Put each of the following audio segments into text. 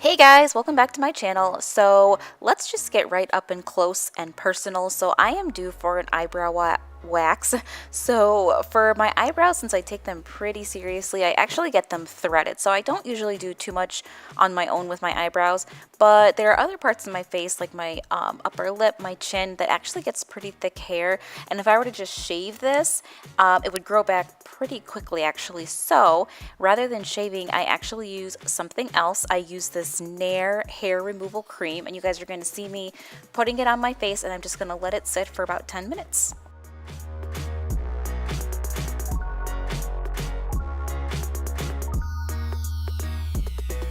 Hey guys, welcome back to my channel. So let's just get right up and close and personal. So I am due for an wax. So for my eyebrows, since I take them pretty seriously, I actually get them threaded. So I don't usually do too much on my own with my eyebrows, but there are other parts of my face like my upper lip, my chin, that actually gets pretty thick hair. And if I were to just shave this, it would grow back pretty quickly actually. So rather than shaving, I actually use something else. I use this Nair hair removal cream, and you guys are going to see me putting it on my face, and I'm just going to let it sit for about 10 minutes.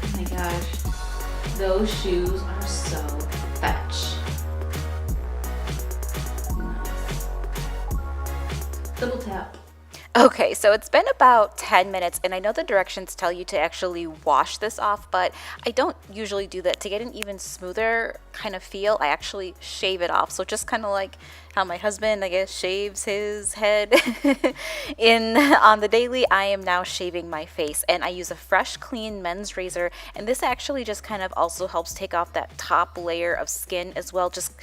Oh my gosh, those shoes are so fetch. Nice. Double tap. Okay, so it's been about 10 minutes, and I know the directions tell you to actually wash this off, but I don't usually do that. To get an even smoother kind of feel, I actually shave it off. So just kind of like how my husband, I guess, shaves his head on the daily, I am now shaving my face, and I use a fresh, clean men's razor, and this actually just kind of also helps take off that top layer of skin as well, just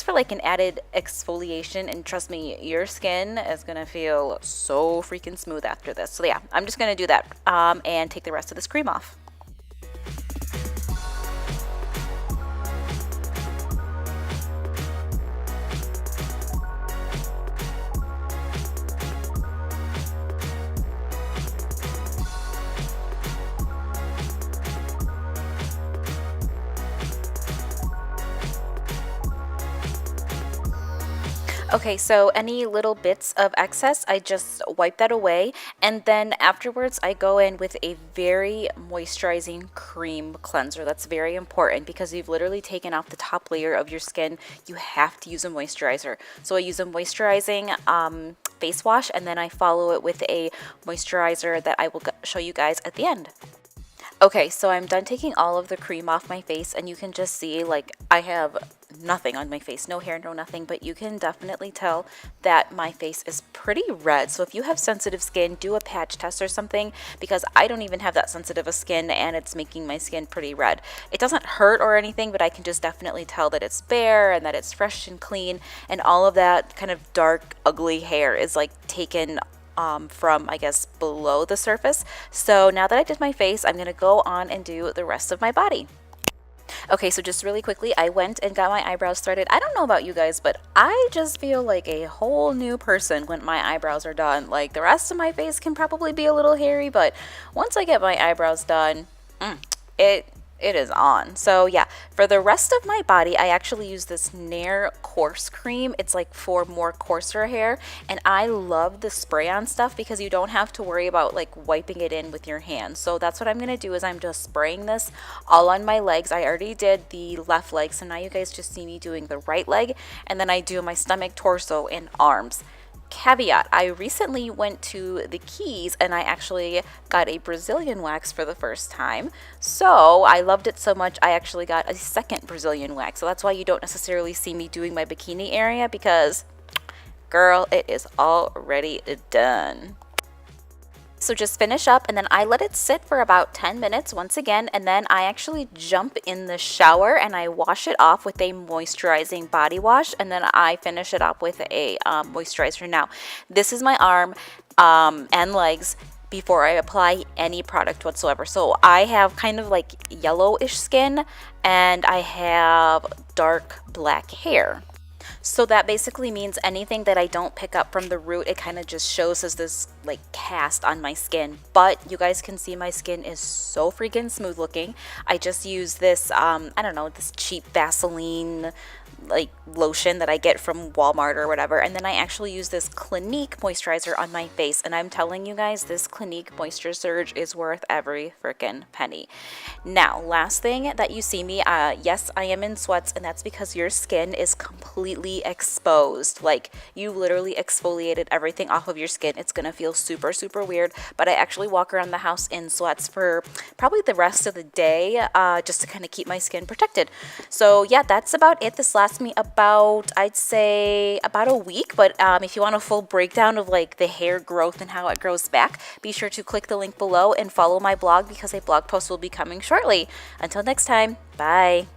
for like an added exfoliation. And trust me, your skin is gonna feel so freaking smooth after this. So yeah, I'm just gonna do that and take the rest of this cream off. Okay, so any little bits of excess, I just wipe that away, and then afterwards I go in with a very moisturizing cream cleanser. That's very important because you've literally taken off the top layer of your skin. You have to use a moisturizer. So I use a moisturizing face wash, and then I follow it with a moisturizer that I will show you guys at the end. Okay, so I'm done taking all of the cream off my face, and you can just see like I have nothing on my face, no hair, no nothing, but you can definitely tell that my face is pretty red. So if you have sensitive skin, do a patch test or something, because I don't even have that sensitive a skin, and it's making my skin pretty red. It doesn't hurt or anything, but I can just definitely tell that it's bare and that it's fresh and clean, and all of that kind of dark, ugly hair is like taken from, I guess, below the surface. So now that I did my face, I'm gonna go on and do the rest of my body. Okay, so just really quickly, I went and got my eyebrows threaded. I don't know about you guys, but I just feel like a whole new person when my eyebrows are done. Like, the rest of my face can probably be a little hairy, but once I get my eyebrows done, it is on. So yeah, for the rest of my body, I actually use this Nair Coarse cream. It's like for more coarser hair, and I love the spray-on stuff because you don't have to worry about like wiping it in with your hands. So that's what I'm gonna do, is I'm just spraying this all on my legs. I already did the left leg, so now you guys just see me doing the right leg, and then I do my stomach, torso, and arms. Caveat, I recently went to the Keys and I actually got a Brazilian wax for the first time. So I loved it so much, I actually got a second Brazilian wax. So that's why you don't necessarily see me doing my bikini area, because girl, it is already done. So just finish up, and then I let it sit for about 10 minutes once again, and then I actually jump in the shower and I wash it off with a moisturizing body wash, and then I finish it up with a moisturizer. Now, this is my arm and legs before I apply any product whatsoever. So I have kind of like yellowish skin, and I have dark black hair. So that basically means anything that I don't pick up from the root, it kind of just shows as this like cast on my skin. But you guys can see my skin is so freaking smooth looking. I just use this, I don't know, this cheap Vaseline like lotion that I get from Walmart or whatever, and then I actually use this Clinique moisturizer on my face, and I'm telling you guys, this Clinique Moisture Surge is worth every freaking penny. Now, last thing that you see me, yes, I am in sweats, and that's because your skin is completely exposed. Like, you literally exfoliated everything off of your skin. It's gonna feel super, super weird, but I actually walk around the house in sweats for probably the rest of the day, just to kind of keep my skin protected. So yeah, that's about it this last lasts me about, I'd say, about a week. But if you want a full breakdown of like the hair growth and how it grows back, be sure to click the link below and follow my blog because a blog post will be coming shortly. Until next time, bye.